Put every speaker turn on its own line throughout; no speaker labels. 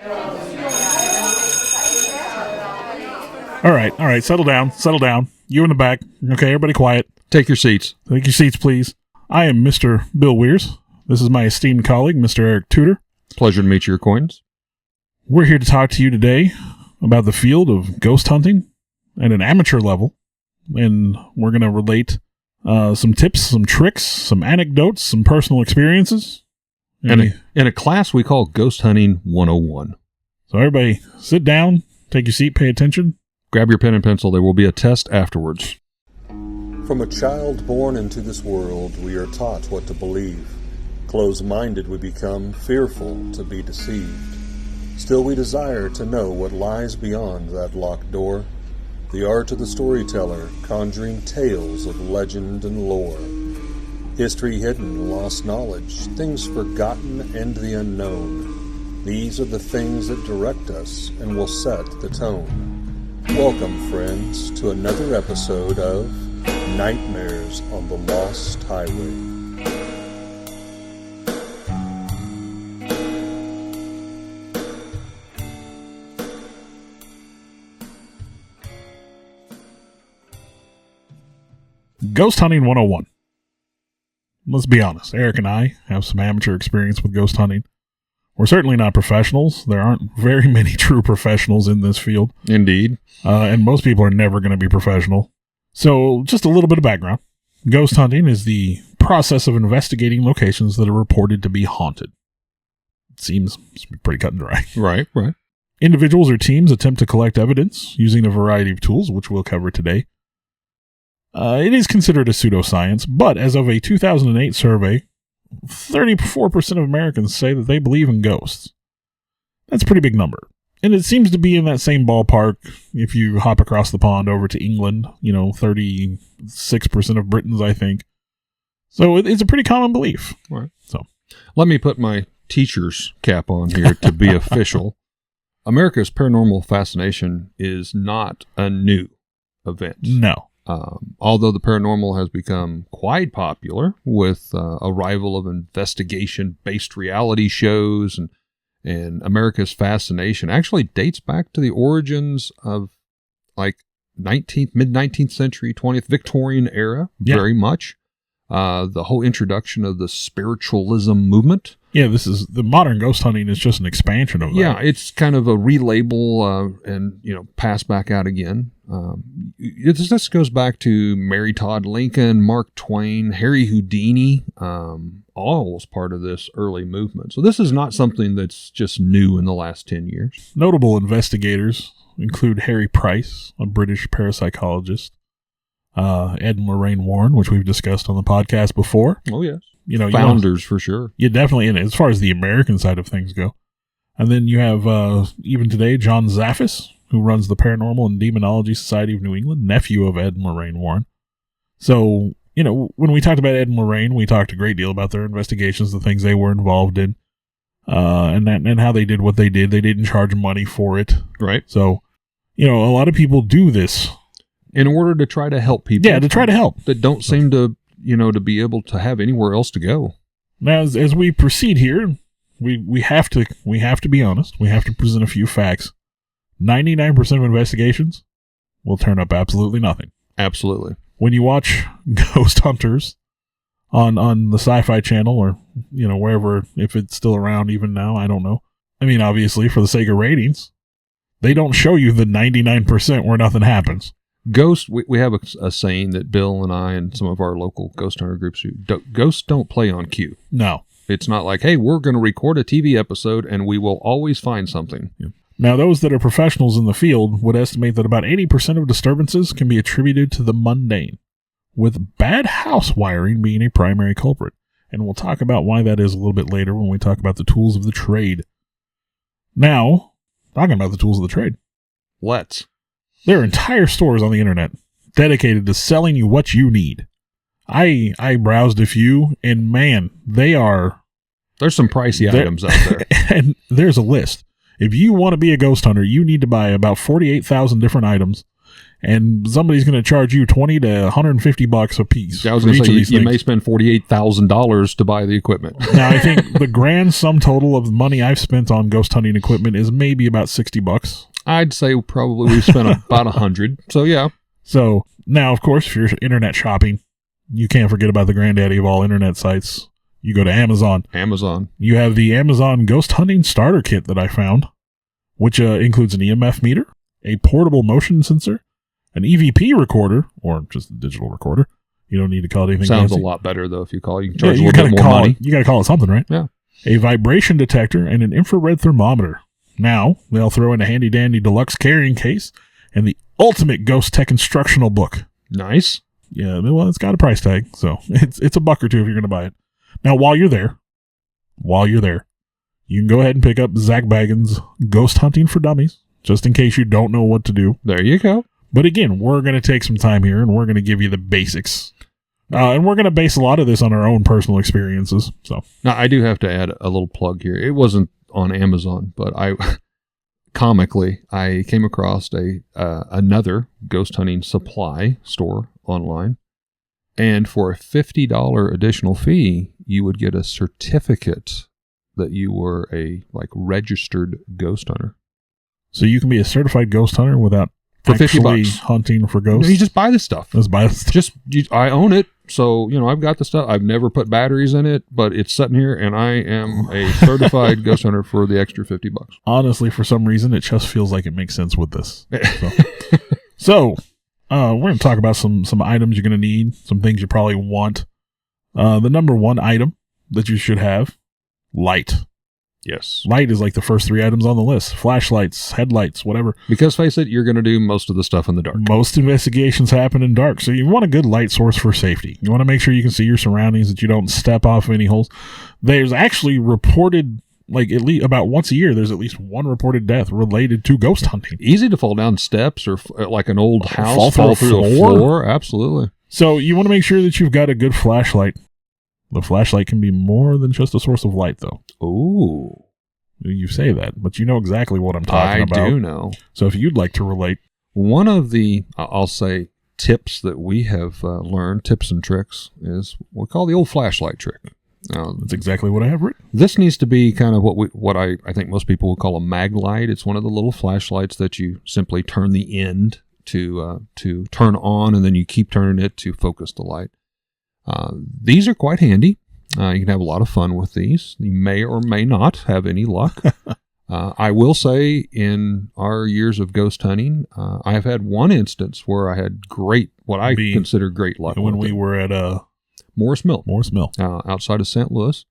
All right, settle down. You in the back. Okay, everybody quiet.
Take your seats.
Take your seats, please. I am Mr. Bill Weirs. This is my esteemed colleague, Mr. Eric Tudor.
Pleasure to meet your acquaintance.
We're here to talk to you today about the field of ghost hunting at an amateur level, and we're going to relate some tips, some tricks, some anecdotes, some personal experiences.
In a class we call Ghost Hunting 101.
So everybody sit down, take your seat, pay attention.
Grab your pen and pencil. There will be a test afterwards.
From a child born into this world, we are taught what to believe. Closed-minded we become, fearful to be deceived. Still we desire to know what lies beyond that locked door. The art of the storyteller, conjuring tales of legend and lore. History hidden, lost knowledge, things forgotten and the unknown. These are the things that direct us and will set the tone. Welcome, friends, to another episode of Nightmares on the Lost Highway.
Ghost Hunting 101. Let's be honest, Eric and I have some amateur experience with ghost hunting. We're certainly not professionals. There aren't very many true professionals in this field.
Indeed.
And most people are never going to be professional. So just a little bit of background. Ghost hunting is the process of investigating locations that are reported to be haunted. It seems pretty cut and dry.
Right.
Individuals or teams attempt to collect evidence using a variety of tools, which we'll cover today. It is considered a pseudoscience, but as of a 2008 survey, 34% of Americans say that they believe in ghosts. That's a pretty big number. And it seems to be in that same ballpark if you hop across the pond over to England, 36% of Britons, I think. So it's a pretty common belief.
Right.
So
let me put my teacher's cap on here to be official. America's paranormal fascination is not a new event.
No.
Although the paranormal has become quite popular with arrival of investigation-based reality shows, and America's fascination actually dates back to the origins of mid-19th century, 20th Victorian era, very much. The whole introduction of the spiritualism movement.
Yeah, the modern ghost hunting is just an expansion of that.
Yeah, it's kind of a relabel and pass back out again. This goes back to Mary Todd Lincoln, Mark Twain, Harry Houdini, all was part of this early movement. So this is not something that's just new in the last 10 years.
Notable investigators include Harry Price, a British parapsychologist, Ed and Lorraine Warren, which we've discussed on the podcast before.
Oh, yes. Founders for sure.
Yeah, definitely in it, as far as the American side of things go. And then you have, even today, John Zaffis, who runs the Paranormal and Demonology Society of New England, nephew of Ed and Lorraine Warren. So, when we talked about Ed and Lorraine, we talked a great deal about their investigations, the things they were involved in, and how they did what they did. They didn't charge money for it.
Right.
So, a lot of people do this
in order to try to help people.
Yeah, to try to help.
That don't seem to, to be able to have anywhere else to go.
Now, as we proceed here, we have to be honest. We have to present a few facts. 99% of investigations will turn up absolutely nothing.
Absolutely.
When you watch Ghost Hunters on the Sci-Fi Channel or, wherever, if it's still around even now, I don't know. I mean, obviously, for the sake of ratings, they don't show you the 99% where nothing happens.
Ghost, we have a saying that Bill and I and some of our local ghost hunter groups do. Ghosts don't play on cue.
No.
It's not like, hey, we're going to record a TV episode and we will always find something.
Yeah. Now, those that are professionals in the field would estimate that about 80% of disturbances can be attributed to the mundane, with bad house wiring being a primary culprit. And we'll talk about why that is a little bit later when we talk about the tools of the trade. Now, talking about the tools of the trade.
Let's.
There are entire stores on the internet dedicated to selling you what you need. I browsed a few, and man,
there's some pricey items out there.
And there's a list. If you want to be a ghost hunter, you need to buy about 48,000 different items, and somebody's going to charge you $20 to $150 a piece.
I was
for
going to
each
say,
of these
you
things.
may spend $48,000 to buy the equipment.
Now, I think the grand sum total of money I've spent on ghost hunting equipment is maybe about $60.
I'd say probably we've spent about 100. So yeah.
So now, of course, if you're internet shopping, you can't forget about the granddaddy of all internet sites. You go to Amazon.
Amazon.
You have the Amazon Ghost Hunting Starter Kit that I found, which includes an EMF meter, a portable motion sensor, an EVP recorder, or just a digital recorder. You don't need to call it anything
Sounds
fancy.
a lot better though if you call. You can charge
Yeah,
a little bit more money.
You got to call it something, right?
Yeah.
A vibration detector and an infrared thermometer. Now, they'll throw in a handy-dandy deluxe carrying case and the ultimate ghost tech instructional book.
Nice.
Yeah, well, it's got a price tag, so it's $1 or $2 if you're going to buy it. Now, while you're there, you can go ahead and pick up Zach Baggins' Ghost Hunting for Dummies, just in case you don't know what to do.
There you go.
But again, we're going to take some time here, and we're going to give you the basics. And we're going to base a lot of this on our own personal experiences. So
Now, I do have to add a little plug here. It wasn't on Amazon, but comically, I came across another ghost hunting supply store online. And for a $50 additional fee, you would get a certificate that you were a registered ghost hunter.
So you can be a certified ghost hunter without
For
actually
$50.
hunting for
You
ghosts.
just buy this stuff.
Let's buy this.
I own it, so I've got the stuff. I've never put batteries in it, but it's sitting here, and I am a certified ghost hunter for the extra $50.
Honestly, for some reason, it just feels like it makes sense with this. So we're going to talk about some items you're going to need, some things you probably want. The number one item that you should have, light.
Yes,
Light is like the first 3 items on the list. Flashlights, headlights, whatever.
because face it, you're going to do most of the stuff in the dark.
Most investigations happen in dark, so you want a good light source for safety. You want to make sure you can see your surroundings, that you don't step off any holes. There's actually reported, at least about once a year, there's at least one reported death related to ghost hunting.
Easy to fall down steps or like an old house,
Fall
through
through
a
a floor.
floor. Absolutely.
So you want to make sure that you've got a good flashlight. The flashlight can be more than just a source of light, though.
Ooh,
You say that, but you know exactly what I'm talking about.
I do know.
So if you'd like to relate,
One of the, I'll say, tips that we have learned, tips and tricks, is what we call the old flashlight trick. Now,
that's exactly what I have written.
this needs to be kind of what I think most people would call a mag light. It's one of the little flashlights that you simply turn the end to turn on, and then you keep turning it to focus the light. These are quite handy. You can have a lot of fun with these. You may or may not have any luck. I will say in our years of ghost hunting, I have had one instance where I had what I consider great luck.
When
with
we
it.
were at
Morris Mill.
Morris Mill.
Outside of St. Louis.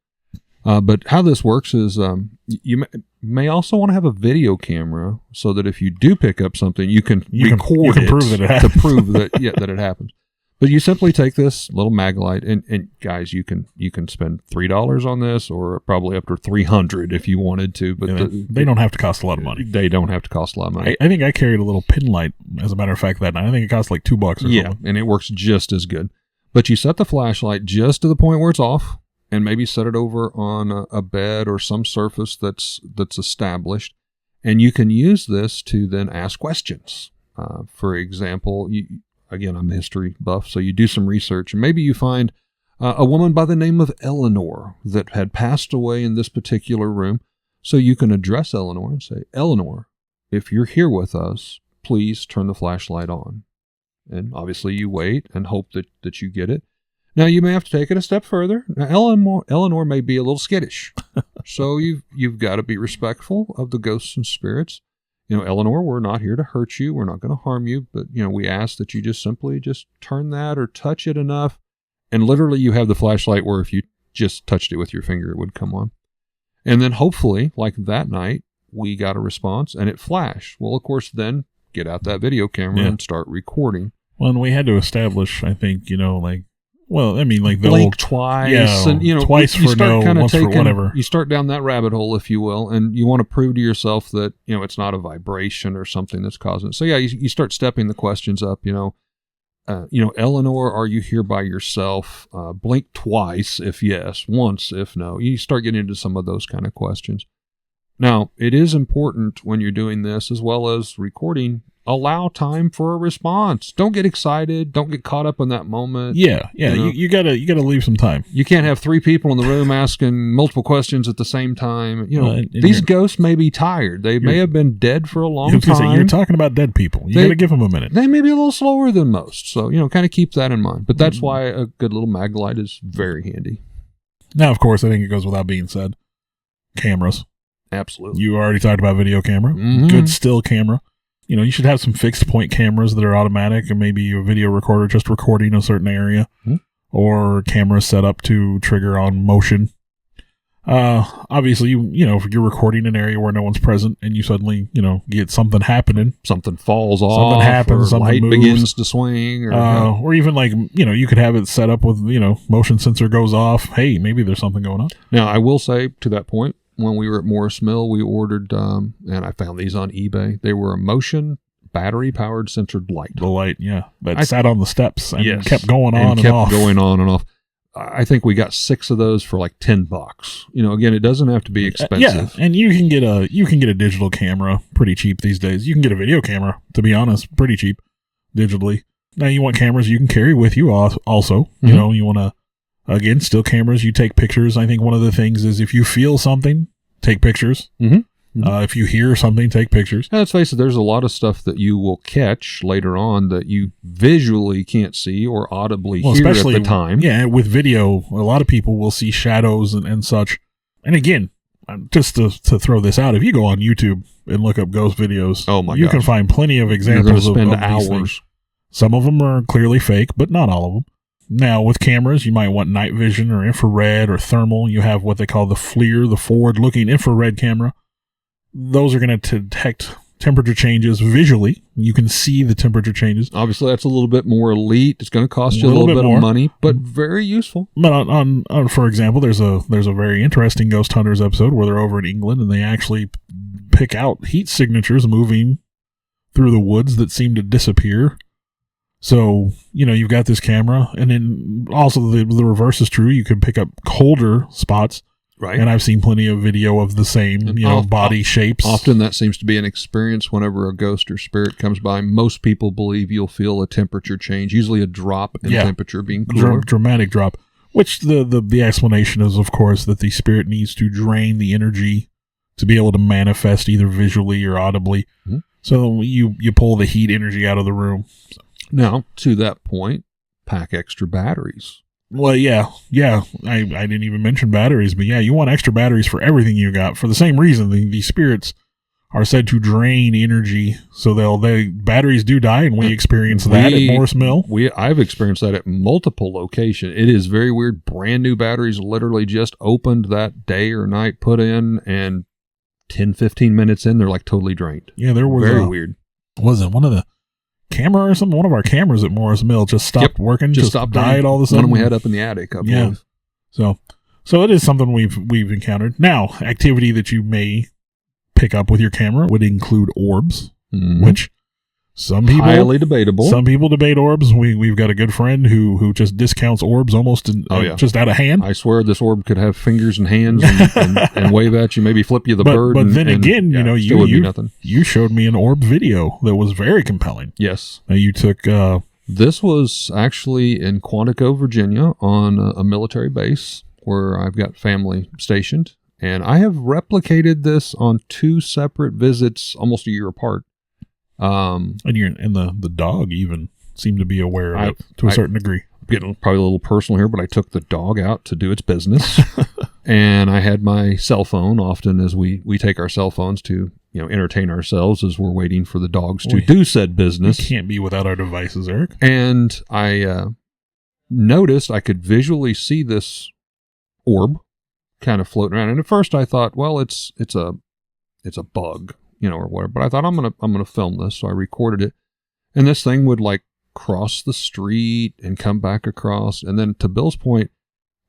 But how this works is you may also want to have a video camera so that if you do pick up something, you can record it
prove that it
to
happened.
prove that that it happens. But you simply take this little mag light, and guys, you can spend $3 on this, or probably up to $300 if you wanted to. But
they don't have to cost a lot of money.
They don't have to cost a lot of money.
I think I carried a little pin light, as a matter of fact, that night. I think it cost like $2 or something.
And it works just as good. But you set the flashlight just to the point where it's off, and maybe set it over on a bed or some surface that's established, and you can use this to then ask questions. For example, again, I'm a history buff, so you do some research, and maybe you find a woman by the name of Eleanor that had passed away in this particular room. So you can address Eleanor and say, Eleanor, if you're here with us, please turn the flashlight on. And obviously you wait and hope that you get it. Now you may have to take it a step further. Now Eleanor may be a little skittish. So you've got to be respectful of the ghosts and spirits. Eleanor, we're not here to hurt you. We're not going to harm you. But, we ask that you just simply turn that or touch it enough. And literally you have the flashlight where if you just touched it with your finger, it would come on. And then hopefully, like that night, we got a response and it flashed. Well, of course, then get out that video camera and start recording.
Well, and we had to establish, I think, the
Blink
old
twice, and
twice
you
for
start
no,
kinda
once for whatever.
You start down that rabbit hole, if you will, and you want to prove to yourself that it's not a vibration or something that's causing it. So yeah, you start stepping the questions up. Eleanor, are you here by yourself? Blink twice if yes, once if no. You start getting into some of those kind of questions. Now, it is important when you're doing this, as well as recording, allow time for a response. Don't get excited. Don't get caught up in that moment.
Yeah.
You know?
You gotta leave some time.
You can't have 3 people in the room asking multiple questions at the same time. You know,
and
these ghosts may be tired. They may have been dead for a long
I was gonna say,
time.
you're talking about dead people. You gotta give them a minute.
They may be a little slower than most. So, you know, kind of keep that in mind. But that's why a good little mag light is very handy.
Now, of course, I think it goes without being said. Cameras.
Absolutely.
You already talked about video camera.
Mhm.
Good still camera. You know, you should have some fixed point cameras that are automatic, and maybe a video recorder just recording a certain area, or cameras set up to trigger on motion. Obviously, you know, if you're recording an area where no one's present, and you suddenly, you know, get something happening,
Something falls off.
happens,
Or
something
light
moves.
begins to swing.
or even like, you know, you could have it set up with, you know, motion sensor goes off. Hey, maybe there's something going on.
Now, I will say to that point, when we were at Morris Mill, we ordered, and I found these on eBay. They were a motion battery-powered censored light.
The light, yeah, that sat on the steps and
Yes.
kept going on and
kept
off.
going on and off. I think we got 6 of those for like $10. You know, again, it doesn't have to be expensive.
Yeah, and you can get a digital camera pretty cheap these days. You can get a video camera, to be honest, pretty cheap digitally. Now you want cameras you can carry with you also. You know, you want to, again, still cameras, you take pictures. I think one of the things is if you feel something, take pictures. If you hear something, take pictures.
And let's face it, there's a lot of stuff that you will catch later on that you visually can't see or audibly hear
especially
at the time.
Yeah, with video, a lot of people will see shadows and such. And again, just to throw this out, if you go on YouTube and look up ghost videos,
Oh my
you
gosh.
can find plenty of
You're
examples
going to spend
of these things.
hours.
Some of them are clearly fake, but not all of them. Now, with cameras, you might want night vision or infrared or thermal. You have what they call the FLIR, the forward-looking infrared camera. Those are going to detect temperature changes visually. You can see the temperature changes.
Obviously, that's a little bit more elite. It's going to cost you a
Little
little
bit
bit
more.
of money, but very useful.
But on for example, there's a very interesting Ghost Hunters episode where they're over in England and they actually pick out heat signatures moving through the woods that seem to disappear. So, you know, you've got this camera, and then also the reverse is true. You can pick up colder spots.
Right.
And I've seen plenty of video of the same,
And
you know, body shapes.
Often that seems to be an experience whenever a ghost or spirit comes by. Most people believe you'll feel a temperature change, usually a drop in temperature being cooler.
Dramatic drop. Which the explanation is, of course, that the spirit needs to drain the energy to be able to manifest either visually or audibly. So you pull the heat energy out of the room.
Now, to that point, pack extra batteries.
Well, yeah. I didn't even mention batteries, but yeah, you want extra batteries for everything you got. For the same reason, the spirits are said to drain energy, so batteries do die, and we experience that at Morris Mill.
I've experienced that at multiple locations. It is very weird. Brand new batteries literally just opened that day or night, put in, and 10, 15 minutes in, they're like totally drained.
Yeah, there was
very weird.
Was it one of the camera or something? One of our cameras at Morris Mill just stopped working, just stopped died all of a sudden.
One we had up in the attic, I believe.
So it is something we've encountered. Now, activity that you may pick up with your camera would include orbs, which some people
highly debatable.
Some people debate orbs. We've got a good friend who just discounts orbs almost just out of hand.
I swear this orb could have fingers and hands and wave at you, maybe flip you the bird.
But then again, you know, you showed me an orb video that was very compelling.
Yes.
Now you took
this was actually in Quantico, Virginia, on a military base where I've got family stationed, and I have replicated this on 2 separate visits, almost a year apart.
And the dog even seemed to be aware of it to a certain degree.
Getting probably a little personal here, but I took the dog out to do its business, and I had my cell phone. Often, as we take our cell phones to entertain ourselves as we're waiting for the dogs to do said business.
We can't be without our devices, Eric.
And I noticed I could visually see this orb kind of floating around, and at first I thought, well, it's a bug, or whatever. But I thought I'm gonna film this, so I recorded it, and this thing would like cross the street and come back across. And then to Bill's point,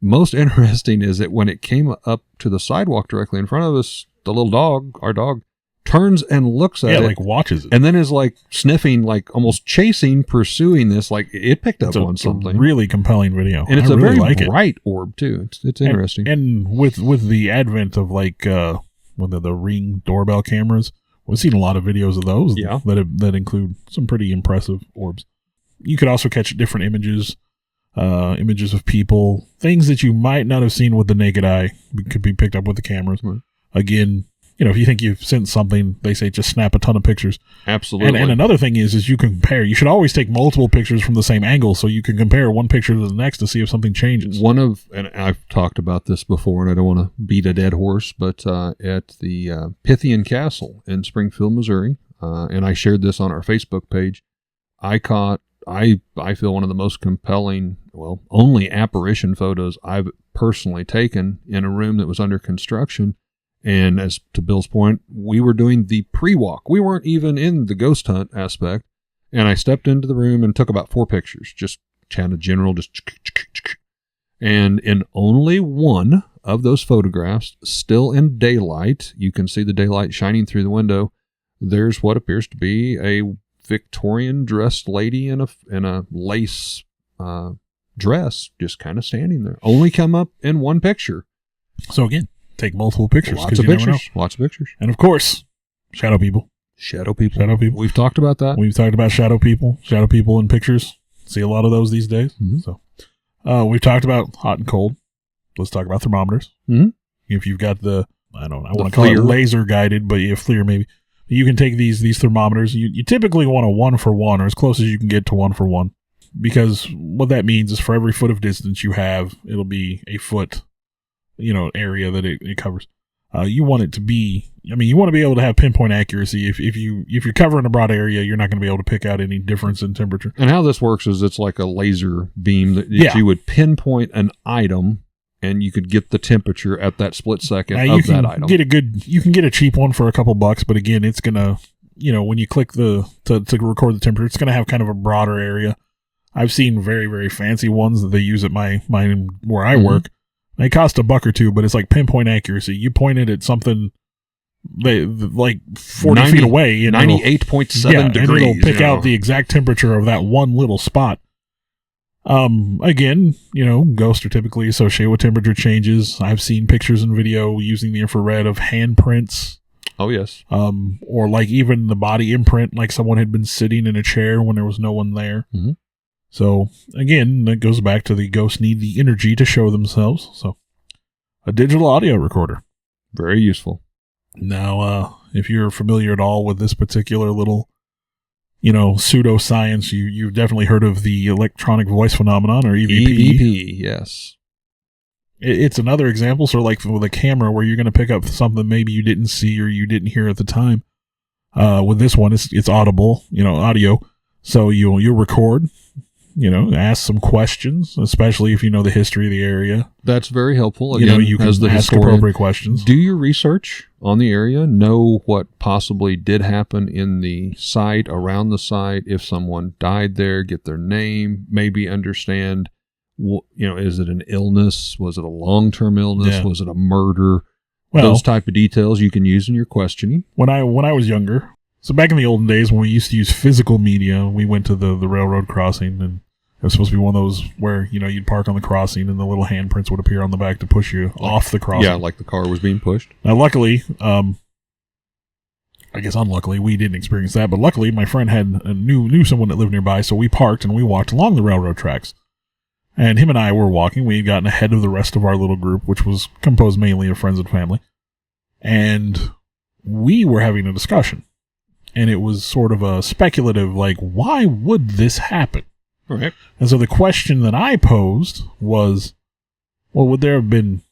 most interesting is that when it came up to the sidewalk directly in front of us, the little dog, our dog, turns and looks at it,
like watches it,
and then is like sniffing, like almost chasing, pursuing this, like it picked up on something.
It's a really compelling video,
and it's
a
very
like
bright orb too. It's interesting.
And with the advent of like the Ring doorbell cameras, We've seen a lot of videos of those
Yeah.
that include some pretty impressive orbs. You could also catch different images, images of people, things that you might not have seen with the naked eye could be picked up with the cameras.
Right.
Again, if you think you've sent something, they say just snap a ton of pictures.
Absolutely.
And another thing is you can compare. You should always take multiple pictures from the same angle so you can compare one picture to the next to see if something changes.
And I've talked about this before, and I don't want to beat a dead horse, but at the Pythian Castle in Springfield, Missouri, and I shared this on our Facebook page, I caught, I feel, one of the most compelling, only apparition photos I've personally taken in a room that was under construction. And as to Bill's point, we were doing the pre-walk. We weren't even in the ghost hunt aspect. And I stepped into the room and took about 4 pictures, just kind of general, and in only one of those photographs, still in daylight, you can see the daylight shining through the window. There's what appears to be a Victorian dressed lady in a lace dress, just kind of standing there. Only come up in one picture.
So again, take multiple pictures.
Lots of pictures.
And of course, shadow people.
Shadow people.
Shadow people.
We've talked about that.
We've talked about shadow people. Shadow people in pictures. See a lot of those these days.
Mm-hmm.
So, we've talked about hot and cold. Let's talk about thermometers.
Mm-hmm.
If you've got I want to call it laser guided, but FLIR maybe. You can take these thermometers. You typically want a 1-for-1 or as close as you can get to 1-for-1, because what that means is for every foot of distance you have, it'll be a foot, area that it covers. You want it to be, you want to be able to have pinpoint accuracy. If you're covering a broad area, you're not going to be able to pick out any difference in temperature.
And how this works is it's like a laser beam that you would pinpoint an item, and you could get the temperature at that split second of that item.
You can get a cheap one for a couple bucks, but again, it's gonna, when you click to record the temperature, it's gonna have kind of a broader area. I've seen very, very fancy ones that they use at my where I work. They cost $1 or $2, but it's like pinpoint accuracy. You point it at something like 40 feet away, and
98.7 degrees,
and it'll pick out the exact temperature of that one little spot. Again, ghosts are typically associated with temperature changes. I've seen pictures and video using the infrared of handprints.
Oh, yes.
Or like even the body imprint, like someone had been sitting in a chair when there was no one there.
Mm-hmm.
So again, that goes back to the ghosts need the energy to show themselves. So a digital audio recorder.
Very useful.
Now, if you're familiar at all with this particular little, pseudoscience, you've definitely heard of the electronic voice phenomenon, or EVP.
EVP, yes.
It's another example, sort of like with a camera, where you're going to pick up something maybe you didn't see or you didn't hear at the time. With this one, it's audible, audio. So you'll record, ask some questions, especially if you know the history of the area.
That's very helpful. Again,
you can
as the
ask
historian,
appropriate questions.
Do your research on the area. Know what possibly did happen in the site, around the site. If someone died there, get their name. Maybe understand, is it an illness? Was it a long-term illness?
Yeah.
Was it a murder?
Well,
those type of details you can use in your questioning.
When I was younger, so back in the olden days when we used to use physical media, we went to the railroad crossing, and it was supposed to be one of those where, you'd park on the crossing and the little handprints would appear on the back to push you off the crossing.
Yeah, like the car was being pushed.
Now, luckily, I guess unluckily, we didn't experience that, but luckily my friend knew someone that lived nearby, so we parked and we walked along the railroad tracks. And him and I were walking. We had gotten ahead of the rest of our little group, which was composed mainly of friends and family. And we were having a discussion. And it was sort of a speculative, like, why would this happen?
Right.
And so the question that I posed was, well, would there have been,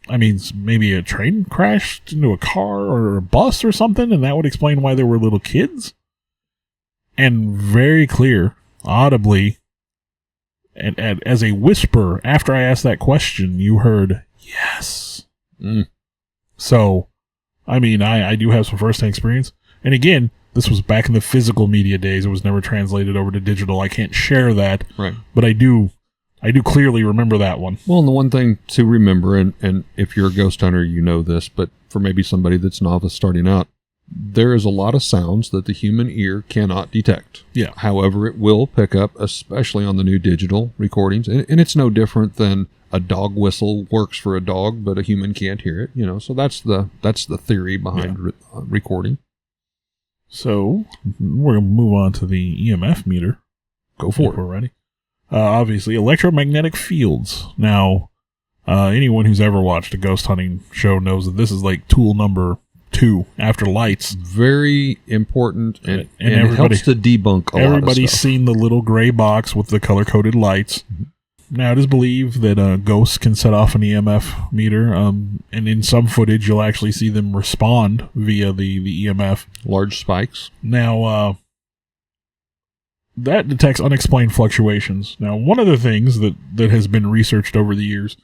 maybe a train crashed into a car or a bus or something, and that would explain why there were little kids? And very clear, audibly, and as a whisper, after I asked that question, you heard, yes. So, I do have some first-hand experience. And again, this was back in the physical media days. It was never translated over to digital. I can't share that.
Right.
But I do clearly remember that one.
Well, and the one thing to remember, and if you're a ghost hunter, you know this, but for maybe somebody that's novice starting out, there is a lot of sounds that the human ear cannot detect.
Yeah.
However, it will pick up, especially on the new digital recordings. And it's no different than a dog whistle works for a dog, but a human can't hear it. So that's the theory behind recording.
So we're going to move on to the EMF meter.
Go for
if we're ready. Obviously, electromagnetic fields. Now, anyone who's ever watched a ghost hunting show knows that this is like tool number 2 after lights.
Very important, and it
everybody,
helps to debunk a lot of
everybody's
stuff.
seen the little gray box with the color-coded lights.
Mm-hmm.
Now, it is believed that ghosts can set off an EMF meter, and in some footage, you'll actually see them respond via the EMF.
Large spikes.
Now, that detects unexplained fluctuations. Now, one of the things that has been researched over the years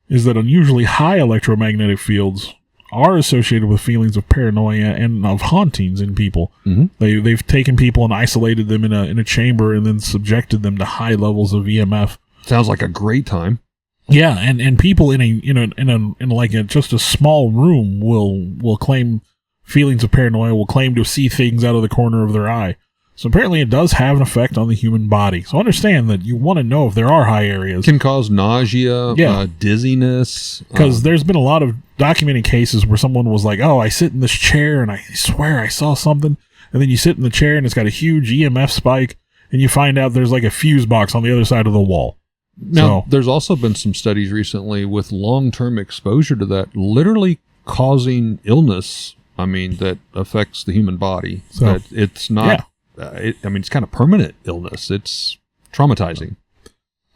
is that unusually high electromagnetic fields are associated with feelings of paranoia and of hauntings in people.
Mm-hmm.
They've taken people and isolated them in a chamber and then subjected them to high levels of EMF.
Sounds like a great time.
Yeah, and people in like just a small room will claim feelings of paranoia, will claim to see things out of the corner of their eye. So apparently it does have an effect on the human body. So understand that you want to know if there are high areas.
It can cause nausea,
Yeah.
dizziness.
Because there's been a lot of documented cases where someone was like, oh, I sit in this chair and I swear I saw something. And then you sit in the chair and it's got a huge EMF spike and you find out there's like a fuse box on the other side of the wall.
Now, there's also been some studies recently with long-term exposure to that literally causing illness, that affects the human body.
So,
that it's not, it's kind of permanent illness. It's traumatizing.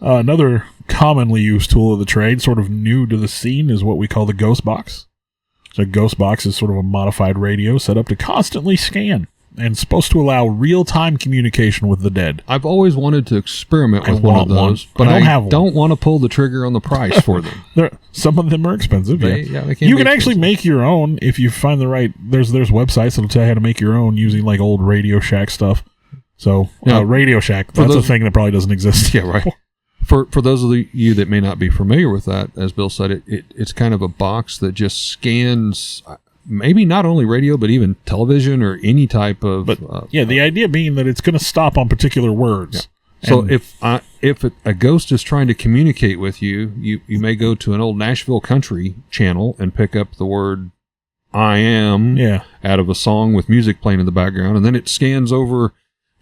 Another commonly used tool of the trade, sort of new to the scene, is what we call the ghost box. So a ghost box is sort of a modified radio set up to constantly scan and supposed to allow real-time communication with the dead.
I've always wanted to experiment with one of those, but
I don't
want to pull the trigger on the price for them.
Some of them are expensive.
They can
you can actually make your own if you find the right. There's websites that'll tell you how to make your own using like old Radio Shack stuff. So Radio Shack, that's a thing that probably doesn't exist.
Yeah, right. For those of you that may not be familiar with that, as Bill said, it's kind of a box that just scans. Maybe not only radio, but even television or any type of.
But the idea being that it's going to stop on particular words.
Yeah. So if a ghost is trying to communicate with you, you may go to an old Nashville country channel and pick up the word "I am" out of a song with music playing in the background, and then it scans over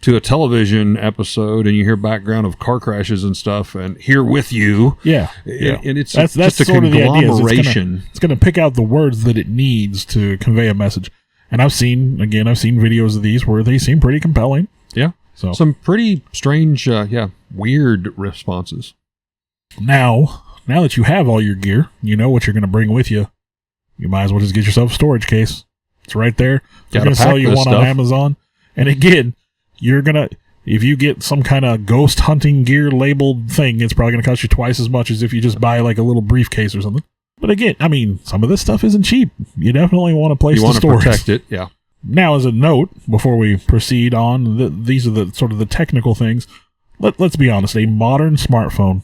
to a television episode, and you hear background of car crashes and stuff, and "Here with you."
Yeah.
And it's
that's
just a
sort of the idea.
conglomeration.
It's going to pick out the words that it needs to convey a message. And I've seen videos of these where they seem pretty compelling.
Yeah.
So
some pretty strange, weird responses.
Now that you have all your gear, you know what you're going to bring with you. You might as well just get yourself a storage case. It's right there. They're going to sell you one on Amazon. And again, you're going to, if you get some kind of ghost hunting gear labeled thing, it's probably going to cost you twice as much as if you just buy like a little briefcase or something. But again, some of this stuff isn't cheap. You definitely want a place to store it.
You want to protect it, yeah.
Now, as a note, before we proceed on, these are the sort of the technical things. Let's be honest, a modern smartphone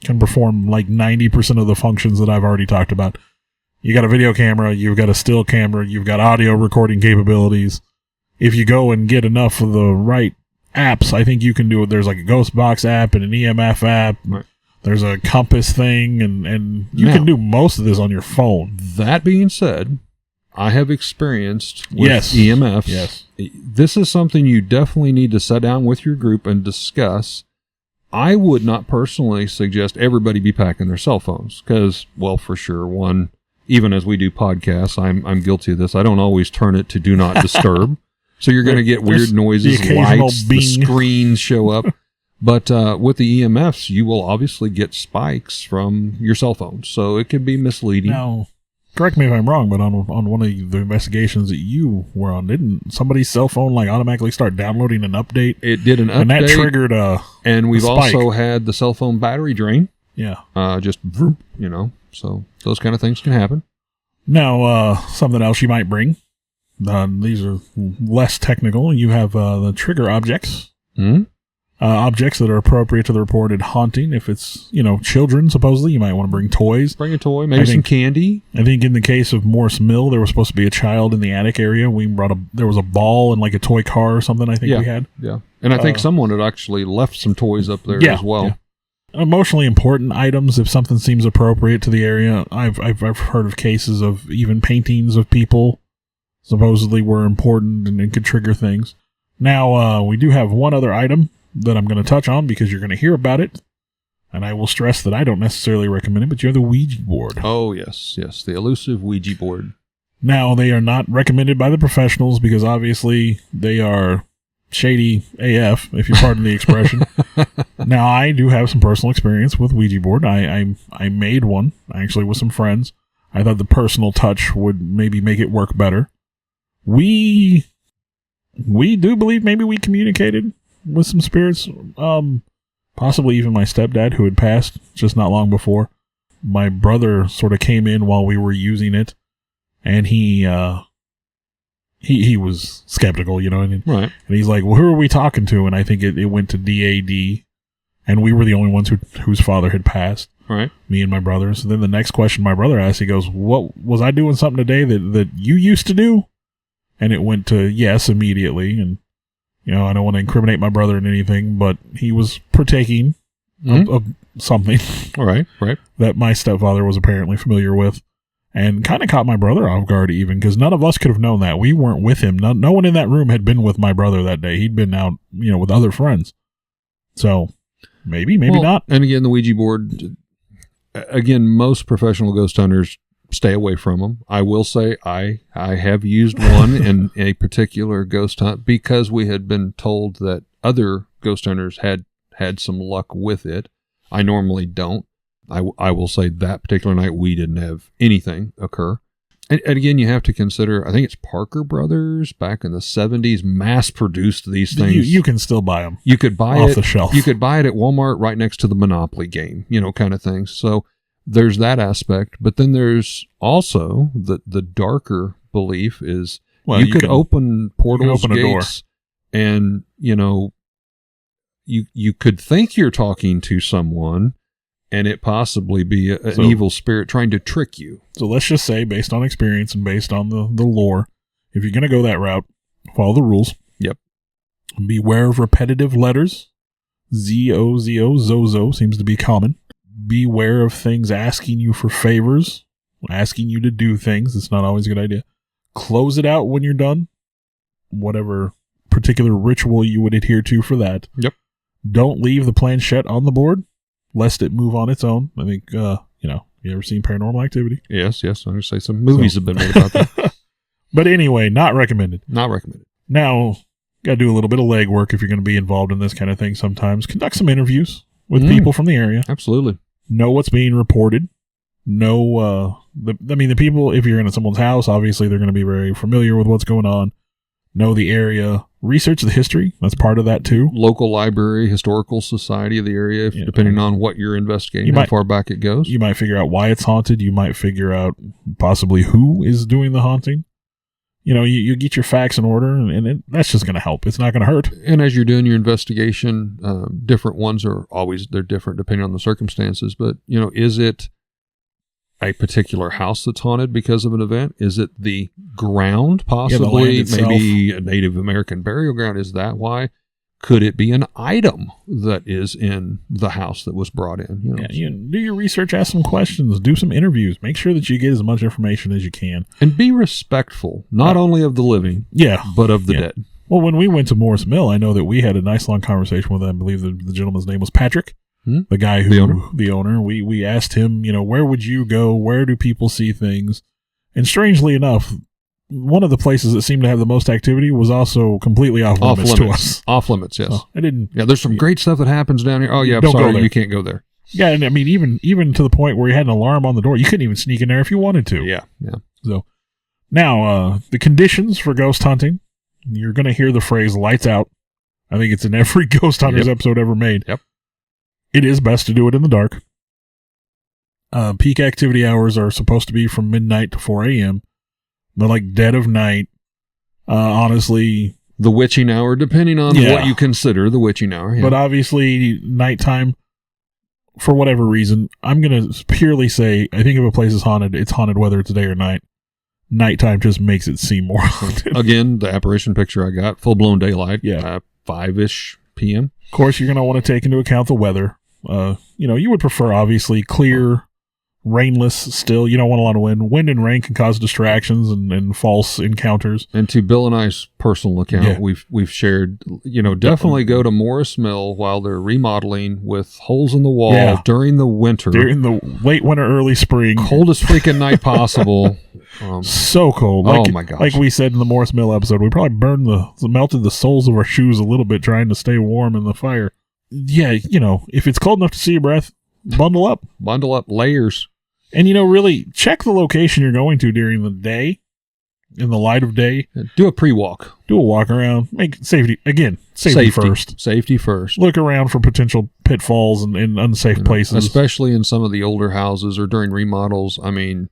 can perform like 90% of the functions that I've already talked about. You got a video camera, you've got a still camera, you've got audio recording capabilities. If you go and get enough of the right apps, I think you can do it. There's like a Ghost Box app and an EMF app. Right. There's a compass thing, and you can do most of this on your phone.
That being said, I have experienced with EMFs.
Yes.
This is something you definitely need to sit down with your group and discuss. I would not personally suggest everybody be packing their cell phones because, well, for sure, one, even as we do podcasts, I'm guilty of this. I don't always turn it to do not disturb. So you're going to get weird noises, lights, the screens show up. But with the EMFs, you will obviously get spikes from your cell phone. So it can be misleading.
Now, correct me if I'm wrong, but on one of the investigations that you were on, didn't somebody's cell phone like automatically start downloading an update?
It did an update.
And that triggered
And we've
spike.
also had the cell phone battery drain.
Yeah.
Just, so those kind of things can happen.
Now, something else you might bring. These are less technical. You have the trigger objects.
Mm-hmm.
Objects that are appropriate to the reported haunting. If it's, children, supposedly, you might want to bring toys.
Bring a toy, maybe some candy.
I think in the case of Morse Mill, there was supposed to be a child in the attic area. There was a ball and like a toy car or something I think we had.
Yeah. And I think someone had actually left some toys up there as well.
Yeah. Emotionally important items, if something seems appropriate to the area. I've heard of cases of even paintings of people supposedly were important and could trigger things. Now, we do have one other item that I'm going to touch on because you're going to hear about it. And I will stress that I don't necessarily recommend it, but you have the Ouija board.
Oh, yes. The elusive Ouija board.
Now, they are not recommended by the professionals because obviously they are shady AF, if you pardon the expression. Now, I do have some personal experience with Ouija board. I made one, actually, with some friends. I thought the personal touch would maybe make it work better. We do believe maybe we communicated with some spirits. Possibly even my stepdad, who had passed just not long before. My brother sort of came in while we were using it, and he was skeptical, and
Right.
and he's like, well, who are we talking to? And I think it went to DAD, and we were the only ones whose father had passed.
Right.
Me and my brother. So then the next question my brother asked, he goes, what was I doing something today that you used to do? And it went to yes immediately. And, I don't want to incriminate my brother in anything, but he was partaking of something
All right.
that my stepfather was apparently familiar with, and kind of caught my brother off guard even, because none of us could have known that. We weren't with him. No one in that room had been with my brother that day. He'd been out, with other friends. So maybe not.
And again, the Ouija board, again, most professional ghost hunters stay away from them. I will say I have used one in a particular ghost hunt because we had been told that other ghost hunters had some luck with it. I normally don't. I will say that particular night we didn't have anything occur. And again, you have to consider, I think it's Parker Brothers back in the 70s mass produced these things.
You can still buy them.
You could buy
off
it
the shelf.
You could buy it at Walmart right next to the Monopoly game, kind of thing. So there's that aspect, but then there's also the darker belief is you could open portals,
open a door,
gates, and you could think you're talking to someone, and it possibly be an evil spirit trying to trick you.
So let's just say, based on experience and based on the lore, if you're going to go that route, follow the rules.
Yep.
Beware of repetitive letters. Z-O-Z-O, Zozo seems to be common. Beware of things asking you for favors, asking you to do things. It's not always a good idea. Close it out when you're done, whatever particular ritual you would adhere to for that.
Yep.
Don't leave the planchette on the board, lest it move on its own. I think, you ever seen Paranormal Activity?
Yes. I'm going to say some movies have been made about that.
But anyway, not recommended.
Not recommended.
Now, got to do a little bit of legwork if you're going to be involved in this kind of thing sometimes. Conduct some interviews with people from the area.
Absolutely.
Know what's being reported. Know, the people, if you're in someone's house, obviously they're going to be very familiar with what's going on. Know the area. Research the history. That's part of that too.
Local library, historical society of the area, depending on what you're investigating, how far back it goes.
You might figure out why it's haunted. You might figure out possibly who is doing the haunting. You get your facts in order, and that's just going to help. It's not going to hurt.
And as you're doing your investigation, different ones they're different depending on the circumstances. But, is it a particular house that's haunted because of an event? Is it the ground, possibly? Maybe a Native American burial ground. Is that why? Could it be an item that is in the house that was brought in?
Do your research, ask some questions, do some interviews, make sure that you get as much information as you can.
And be respectful, not only of the living, but of the dead.
Well, when we went to Morris Mill, I know that we had a nice long conversation with, I believe the gentleman's name was Patrick, the guy the owner. We asked him, where would you go? Where do people see things? And strangely enough, one of the places that seemed to have the most activity was also completely off limits to us.
Off limits, yes.
So I didn't.
Yeah, there's some great stuff that happens down here. Oh, yeah, I'm sorry, you can't go there.
Yeah, and I mean, even to the point where you had an alarm on the door, you couldn't even sneak in there if you wanted to.
Yeah.
So now, the conditions for ghost hunting, you're going to hear the phrase lights out. I think it's in every Ghost Hunters episode ever made.
Yep.
It is best to do it in the dark. Peak activity hours are supposed to be from midnight to 4 a.m., but like dead of night, honestly.
The witching hour, depending on what you consider the witching hour. Yeah.
But obviously, nighttime, for whatever reason, I'm going to purely say, I think if a place is haunted, it's haunted whether it's day or night. Nighttime just makes it seem more haunted.
Again, the apparition picture I got, full-blown daylight, 5-ish p.m.
Of course, you're going to want to take into account the weather. You would prefer, obviously, clear, rainless still. You don't want a lot of wind. Wind and rain can cause distractions and false encounters.
And to Bill and I's personal account,
Yeah.
we've shared, definitely go to Morris Mill while they're remodeling with holes in the wall
Yeah.
during the winter.
During the late winter, early spring.
Coldest freaking night possible.
So cold.
Oh my gosh.
Like we said in the Morris Mill episode, we probably melted the soles of our shoes a little bit trying to stay warm in the fire. Yeah, if it's cold enough to see your breath, bundle up.
Bundle up, layers.
And, really check the location you're going to during the day, in the light of day.
Do a pre-walk.
Do a walk around. Make safety first.
Safety first.
Look around for potential pitfalls and unsafe places.
Especially in some of the older houses or during remodels. I mean,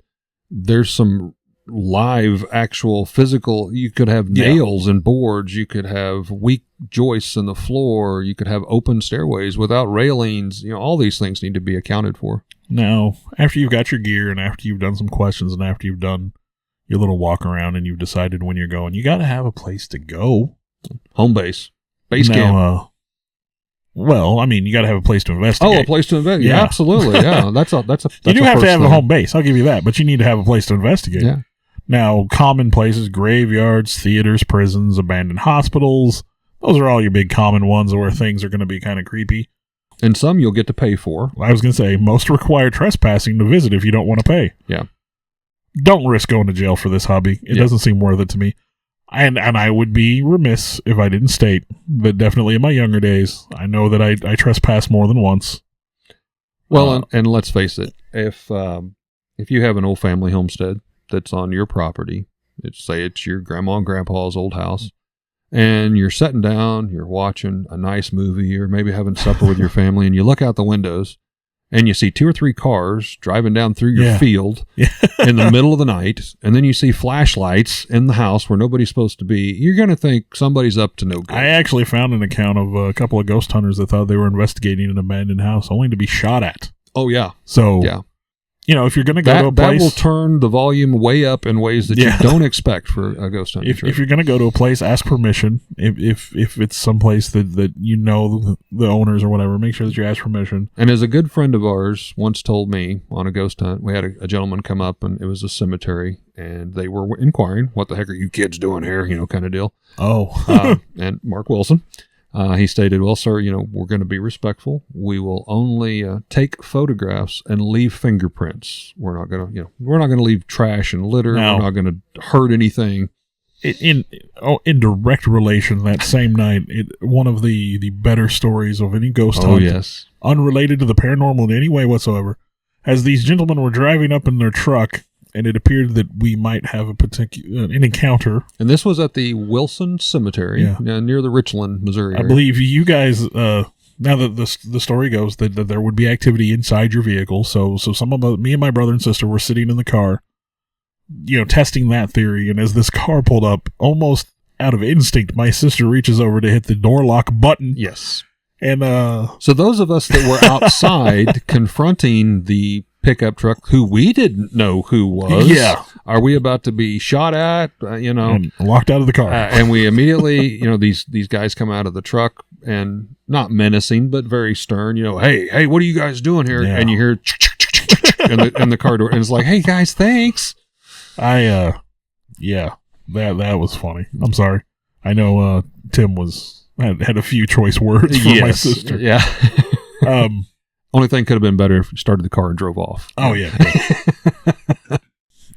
there's some live, actual physical. You could have nails and boards. You could have weak joists in the floor. You could have open stairways without railings. All these things need to be accounted for.
Now, after you've got your gear and after you've done some questions and after you've done your little walk around and you've decided when you're going, you got to have a place to go.
Home base. Base camp.
Well, I mean, you got to have a place to investigate.
Oh, a place to investigate. Yeah, absolutely. Yeah, that's a.
You do have to have a home base. I'll give you that, but you need to have a place to investigate.
Yeah.
Now, common places: graveyards, theaters, prisons, abandoned hospitals. Those are all your big common ones where things are going to be kind of creepy.
And some you'll get to pay for.
I was going to say most require trespassing to visit if you don't want to pay.
Yeah.
Don't risk going to jail for this hobby. It doesn't seem worth it to me. And I would be remiss if I didn't state that definitely in my younger days, I know that I trespassed more than once.
Well, and let's face it, if you have an old family homestead that's on your property, say it's your grandma and grandpa's old house, and you're sitting down, you're watching a nice movie or maybe having supper with your family, and you look out the windows and you see 2 or 3 cars driving down through your field in the middle of the night, and then you see flashlights in the house where nobody's supposed to be, you're going to think somebody's up to no good.
I actually found an account of a couple of ghost hunters that thought they were investigating an abandoned house only to be shot at.
Oh, yeah.
So,
yeah.
If you're going to go to a place...
That will turn the volume way up in ways that you don't expect for a ghost hunting trip.
If you're going to go to a place, ask permission. If it's someplace that the owners or whatever, make sure that you ask permission.
And as a good friend of ours once told me on a ghost hunt, we had a gentleman come up, and it was a cemetery, and they were inquiring, what the heck are you kids doing here, kind of deal.
Oh.
And Mark Wilson. He stated, well, sir, we're going to be respectful. We will only take photographs and leave fingerprints. We're not going to leave trash and litter.
No.
We're not going to hurt anything.
In direct relation, that same night, one of the better stories of any ghost hunt,
yes,
unrelated to the paranormal in any way whatsoever, as these gentlemen were driving up in their truck, and it appeared that we might have an encounter.
And this was at the Wilson Cemetery near the Richland, Missouri area.
I believe you guys, now that the story goes, that there would be activity inside your vehicle. So me and my brother and sister were sitting in the car, testing that theory. And as this car pulled up, almost out of instinct, my sister reaches over to hit the door lock button.
Yes.
And
so those of us that were outside confronting the pickup truck, who we didn't know who was.
Yeah.
Are we about to be shot at?
And locked out of the car.
And we immediately, these guys come out of the truck and not menacing, but very stern, hey, what are you guys doing here?
Yeah.
And you hear in the car door, and it's like, hey guys, thanks.
That was funny. I'm sorry. I know Tim had a few choice words for my sister.
Yeah. Only thing could have been better if you started the car and drove off.
Oh, yeah.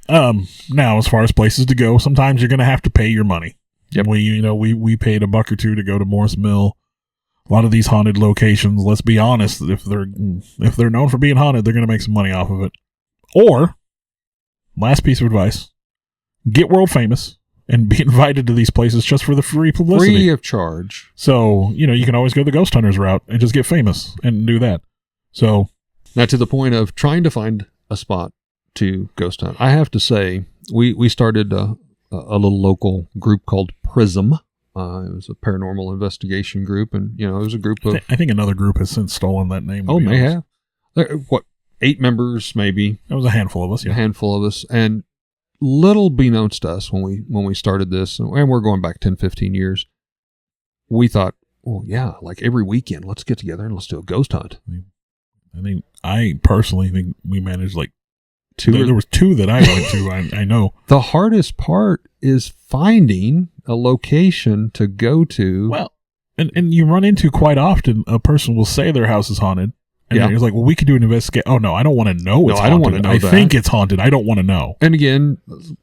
Now, as far as places to go, sometimes you're going to have to pay your money.
Yep.
We paid $1 or $2 to go to Morris Mill. A lot of these haunted locations, let's be honest, if they're known for being haunted, they're going to make some money off of it. Or, last piece of advice, get world famous and be invited to these places just for the free publicity.
Free of charge.
So, you can always go the ghost hunters route and just get famous and do that. So,
now to the point of trying to find a spot to ghost hunt, I have to say we started a little local group called Prism. It was a paranormal investigation group, and it was a group of.
I think another group has since stolen that name.
Oh, may have. 8 members, maybe.
It was a handful of us. Yeah,
a handful of us, and little beknownst to us when we started this, and we're going back 10, 15 years. We thought, well, yeah, like every weekend, let's get together and let's do a ghost hunt.
I personally think we managed like There was 2 that I went to. I know.
The hardest part is finding a location to go to.
Well, and you run into quite often a person will say their house is haunted. And
Yeah.
it's like, well, we could do an investigation. Oh, no, I don't want to know it's
I don't
haunted.
wanna know that.
think it's haunted. I don't want to know.
And again,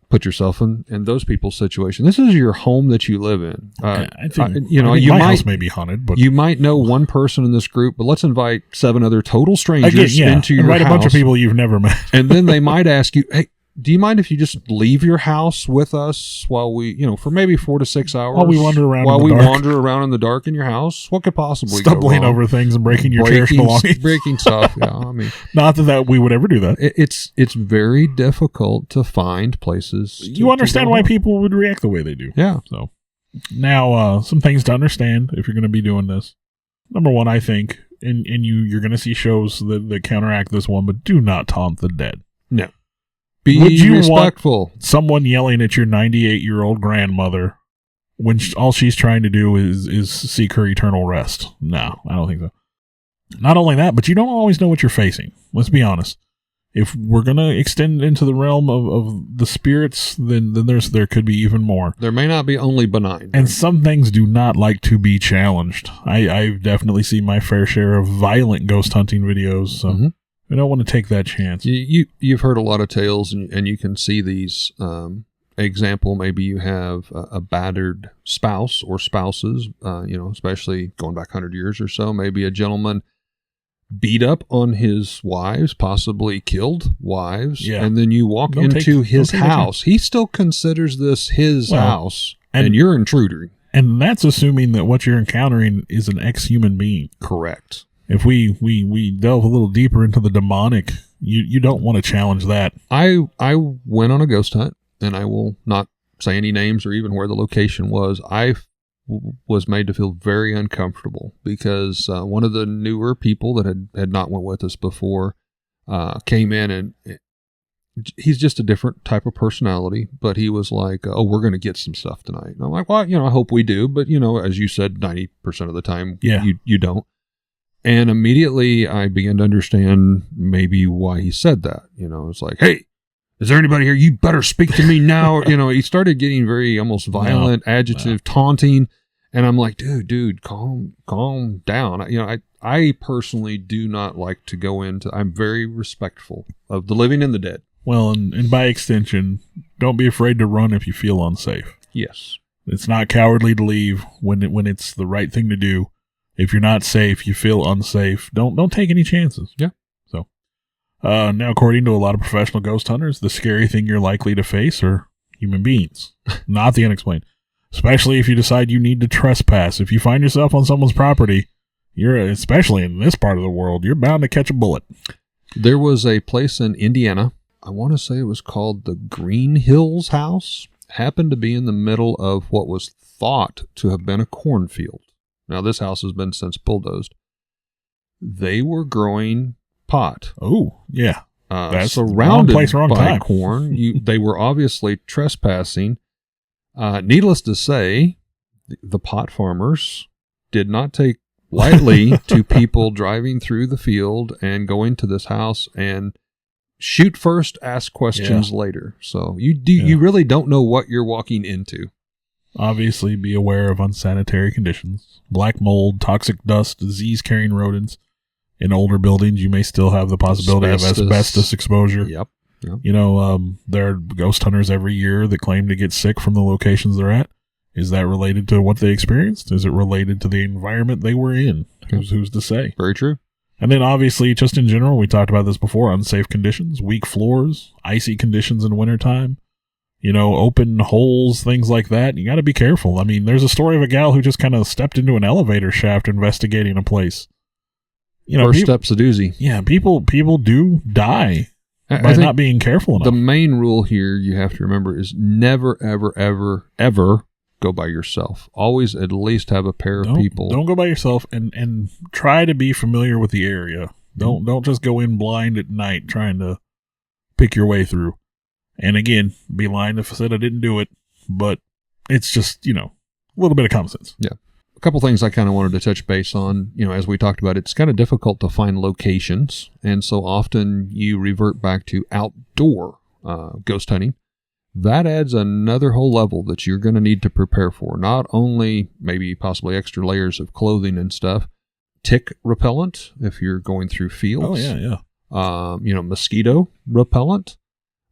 put yourself in those people's situation. This is your home that you live in.
I think,
you know,
I think
you
my
might
house may be haunted, but
you might know one person in this group, but let's invite 7 other total strangers
again,
into your
invite
house.
a bunch of people you've never met.
And then they might ask you, hey, do you mind if you just leave your house with us while we, for maybe 4 to 6 hours?
While we wander around
While
in the
we
dark.
wander around in the dark in your house? What could possibly
Stumbling
go wrong?
over things and breaking your cherished belongings.
Breaking stuff. Yeah, I mean,
Not that we would ever do that.
it's very difficult to find places.
You understand why people would react the way they do.
Yeah.
So now, some things to understand if you're going to be doing this. Number one, I think, and you're going to see shows that counteract this one, but do not taunt the dead.
No. Be
Would you
respectful.
Someone yelling at your 98-year-old grandmother when all she's trying to do is seek her eternal rest. No, I don't think so. Not only that, but you don't always know what you're facing. Let's be honest. If we're going to extend into the realm of the spirits, then there could be even more.
There may not be only benign.
And some things do not like to be challenged. I've definitely seen my fair share of violent ghost hunting videos, so I don't want to take that chance.
You've heard a lot of tales, and you can see these. Example, maybe you have a battered spouse or spouses, especially going back 100 years or so. Maybe a gentleman beat up on his wives, possibly killed wives, and then you walk into his house. He still considers this his house, and you're intruding.
And that's assuming that what you're encountering is an ex-human being.
Correct.
If we delve a little deeper into the demonic, you don't want to challenge that.
I went on a ghost hunt, and I will not say any names or even where the location was. I was made to feel very uncomfortable because one of the newer people that had not went with us before came in, and he's just a different type of personality, but he was like, oh, we're going to get some stuff tonight. And I'm like, well, I hope we do. But, as you said, 90% of the time, you don't. And immediately I began to understand maybe why he said that. It's like, hey, is there anybody here? You better speak to me now. He started getting very almost violent, adjective, taunting. And I'm like, dude, calm down. I personally do not like to go into, I'm very respectful of the living and the dead.
Well, and by extension, don't be afraid to run if you feel unsafe.
Yes.
It's not cowardly to leave when it's the right thing to do. If you're not safe, you feel unsafe, don't take any chances.
Yeah.
So, now according to a lot of professional ghost hunters, the scary thing you're likely to face are human beings, not the unexplained. Especially if you decide you need to trespass. If you find yourself on someone's property, especially in this part of the world, you're bound to catch a bullet.
There was a place in Indiana, I want to say it was called the Green Hills House, happened to be in the middle of what was thought to have been a cornfield. Now, this house has been since bulldozed. They were growing pot.
Oh, yeah. That's
surrounded
wrong place, wrong
by
time.
corn. They were obviously trespassing. Needless to say, the pot farmers did not take lightly to people driving through the field and going to this house and shoot first, ask questions later. So you really don't know what you're walking into.
Obviously, be aware of unsanitary conditions. Black mold, toxic dust, disease-carrying rodents. In older buildings, you may still have the possibility of asbestos exposure.
Yep.
There are ghost hunters every year that claim to get sick from the locations they're at. Is that related to what they experienced? Is it related to the environment they were in? Who's to say?
Very true.
And then obviously, just in general, we talked about this before, unsafe conditions, weak floors, icy conditions in wintertime, open holes, things like that. You got to be careful. I mean, there's a story of a gal who just kind of stepped into an elevator shaft investigating a place.
First step's a doozy.
Yeah, people do die by not being careful enough.
The main rule here you have to remember is never, ever, ever, ever go by yourself. Always at least have a pair of people.
Don't go by yourself, and try to be familiar with the area. Don't just go in blind at night trying to pick your way through. And again, be lying if I said I didn't do it, but it's just, a little bit of common sense.
Yeah. couple things I kind of wanted to touch base on. As we talked about, it's kind of difficult to find locations, and so often you revert back to outdoor ghost hunting. That adds another whole level that you're going to need to prepare for. Not only maybe possibly extra layers of clothing and stuff, tick repellent if you're going through fields.
Oh, yeah.
Mosquito repellent,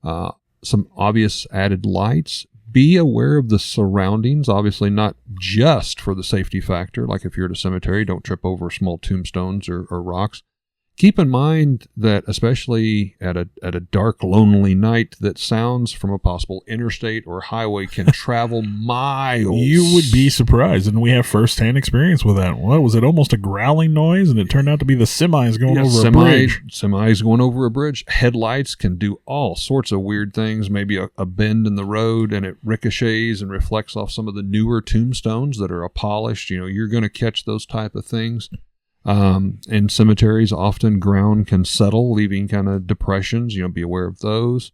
some obvious added lights. Be aware of the surroundings, obviously not just for the safety factor. Like if you're at a cemetery, don't trip over small tombstones or rocks. Keep in mind that especially at a dark, lonely night, that sounds from a possible interstate or highway can travel miles.
You would be surprised, and we have first-hand experience with that. What was it? Almost a growling noise, and it turned out to be the semis going over a bridge.
Semis going over a bridge. Headlights can do all sorts of weird things. Maybe a bend in the road, and it ricochets and reflects off some of the newer tombstones that are polished. You're going to catch those type of things. In cemeteries, often ground can settle, leaving kind of depressions. Be aware of those.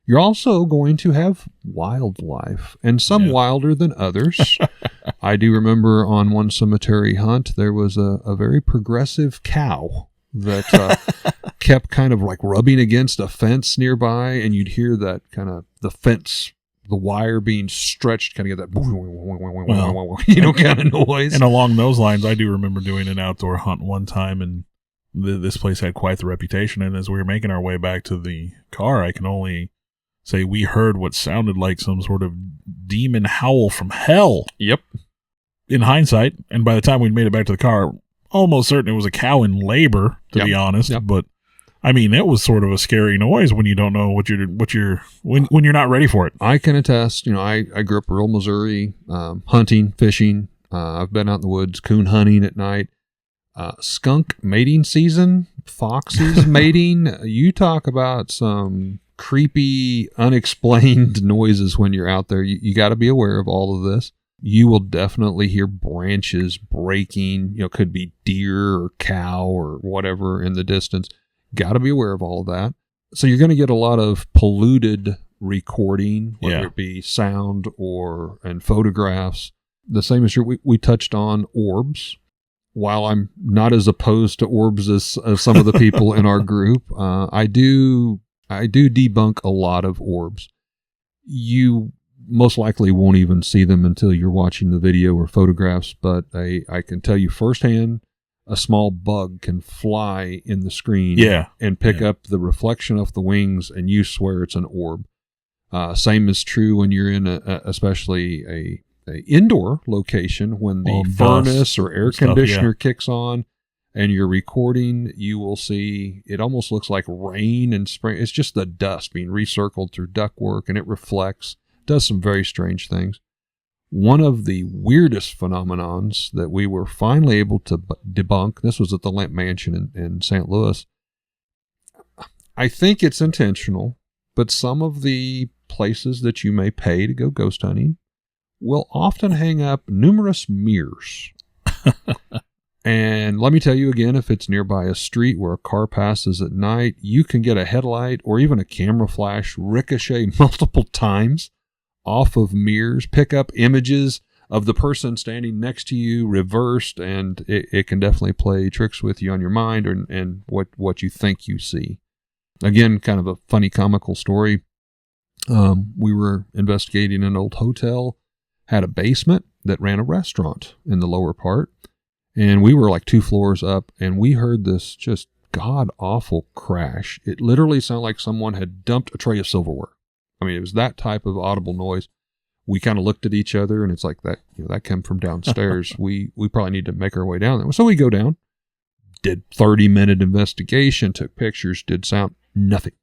You're also going to have wildlife, and some wilder than others. I do remember on one cemetery hunt, there was a very progressive cow that kept kind of like rubbing against a fence nearby, and you'd hear that kind of the fence, the wire being stretched, kind of get that kind of noise.
And along those lines, I do remember doing an outdoor hunt one time, and this place had quite the reputation. And as we were making our way back to the car, I can only say we heard what sounded like some sort of demon howl from hell.
Yep.
In hindsight, and by the time we'd made it back to the car, almost certain it was a cow in labor, to be honest.
Yep.
But I mean, it was sort of a scary noise when you don't know when you're not ready for it.
I can attest. I grew up rural Missouri, hunting, fishing. I've been out in the woods, coon hunting at night. Skunk mating season, foxes mating. You talk about some creepy, unexplained noises when you're out there. You got to be aware of all of this. You will definitely hear branches breaking. Could be deer or cow or whatever in the distance. Got to be aware of all of that. So you're going to get a lot of polluted recording, whether it be sound and photographs. The same is true. We touched on orbs. While I'm not as opposed to orbs as some of the people in our group, I do debunk a lot of orbs. You most likely won't even see them until you're watching the video or photographs, but I can tell you firsthand, a small bug can fly in the screen and pick up the reflection off the wings, and you swear it's an orb. Same is true when you're in especially a indoor location, when the furnace or air conditioner kicks on and you're recording, you will see it almost looks like rain and spring. It's just the dust being recircled through ductwork, and it reflects, does some very strange things. One of the weirdest phenomenons that we were finally able to debunk, this was at the Lamp Mansion in St. Louis. I think it's intentional, but some of the places that you may pay to go ghost hunting will often hang up numerous mirrors. And let me tell you again, if it's nearby a street where a car passes at night, you can get a headlight or even a camera flash ricochet multiple times off of mirrors, pick up images of the person standing next to you reversed, and it can definitely play tricks with you on your mind and what you think you see. Again, kind of a funny comical story. We were investigating an old hotel, had a basement that ran a restaurant in the lower part, and we were like 2 floors up, and we heard this just god-awful crash. It literally sounded like someone had dumped a tray of silverware. I mean, it was that type of audible noise. We kind of looked at each other, and it's like that, that came from downstairs. we probably need to make our way down there. So we go down, did 30-minute investigation, took pictures, did sound, nothing.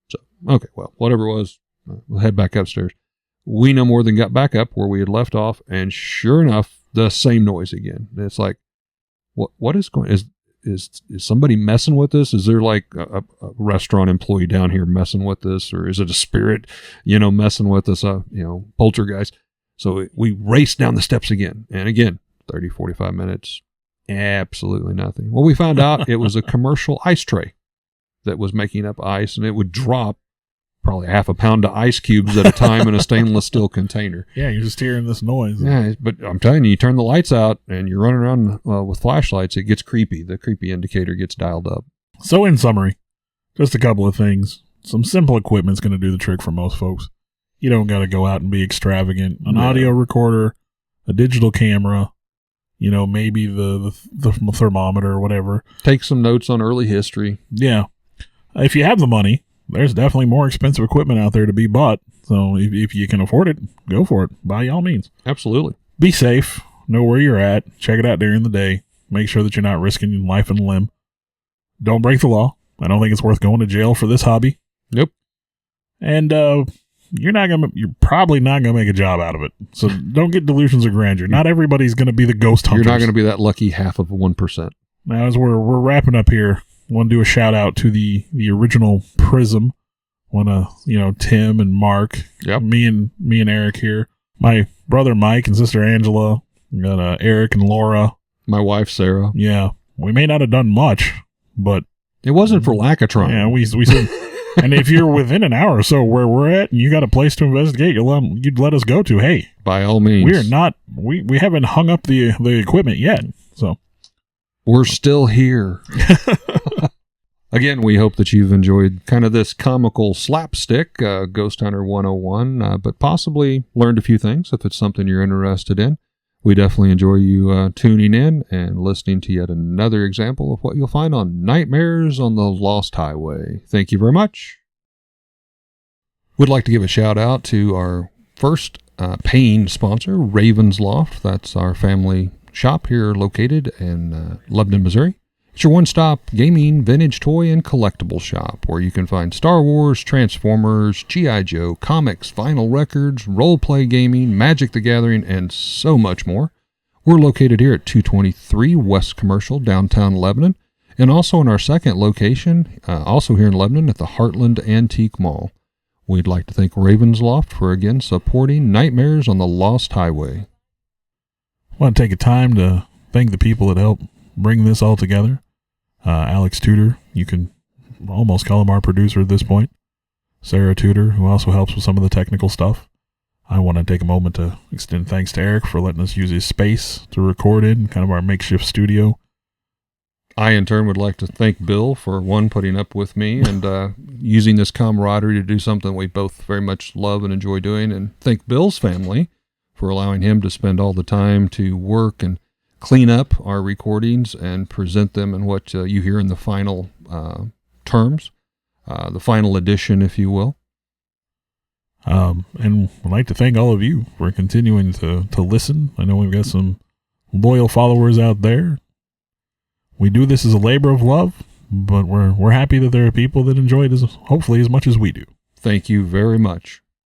So, okay, well, whatever it was, we'll head back upstairs. We no more than got back up where we had left off, and sure enough, the same noise again. And it's like, what is going, is somebody messing with this? Is there like a restaurant employee down here messing with this? Or is it a spirit, messing with us, poltergeist? So we raced down the steps again. And again, 30, 45 minutes, absolutely nothing. Well, we found out it was a commercial ice tray that was making up ice, and it would drop probably half a pound of ice cubes at a time in a stainless steel container.
Yeah, you're just hearing this noise.
Yeah, but I'm telling you, you turn the lights out and you're running around with flashlights, it gets creepy. The creepy indicator gets dialed up.
So in summary, just a couple of things. Some simple equipment's going to do the trick for most folks. You don't got to go out and be extravagant. An audio recorder, a digital camera, maybe the thermometer or whatever.
Take some notes on early history.
Yeah. If you have the money, there's definitely more expensive equipment out there to be bought. So if you can afford it, go for it by all means.
Absolutely.
Be safe. Know where you're at. Check it out during the day. Make sure that you're not risking your life and limb. Don't break the law. I don't think it's worth going to jail for this hobby.
Nope.
And you're probably not gonna make a job out of it. So don't get delusions of grandeur. Not everybody's gonna be the ghost hunters.
You're not going to be that lucky half of 1%.
Now, as we're wrapping up here, I want to do a shout out to the original Prism. Want to Tim and Mark.
Yep.
Me and Eric here. My brother Mike and sister Angela. We got Eric and Laura.
My wife Sarah.
Yeah, we may not have done much, but
it wasn't for lack of trying.
Yeah, we said. And if you're within an hour or so where we're at and you got a place to investigate, you'd let us go to. Hey,
by all means.
We're not, we haven't hung up the equipment yet. So
we're still here. Again, we hope that you've enjoyed kind of this comical slapstick, Ghost Hunter 101, but possibly learned a few things if it's something you're interested in. We definitely enjoy you tuning in and listening to yet another example of what you'll find on Nightmares on the Lost Highway. Thank you very much. We'd like to give a shout out to our first paying sponsor, Raven's Loft. That's our family shop here located in Lebanon, Missouri. It's your one-stop gaming, vintage toy, and collectible shop where you can find Star Wars, Transformers, G.I. Joe, comics, vinyl records, role-play gaming, Magic the Gathering, and so much more. We're located here at 223 West Commercial, downtown Lebanon, and also in our second location, also here in Lebanon at the Heartland Antique Mall. We'd like to thank Raven's Loft for, again, supporting Nightmares on the Lost Highway.
I want to take a time to thank the people that helped bring this all together. Alex Tudor, you can almost call him our producer at this point. Sarah Tudor, who also helps with some of the technical stuff. I want to take a moment to extend thanks to Eric for letting us use his space to record in, kind of our makeshift studio.
I, in turn, would like to thank Bill for, one, putting up with me and using this camaraderie to do something we both very much love and enjoy doing, and thank Bill's family for allowing him to spend all the time to work and clean up our recordings and present them in what you hear in the final terms, the final edition, if you will.
And I'd like to thank all of you for continuing to listen. I know we've got some loyal followers out there. We do this as a labor of love, but we're happy that there are people that enjoy it hopefully as much as we do.
Thank you very much.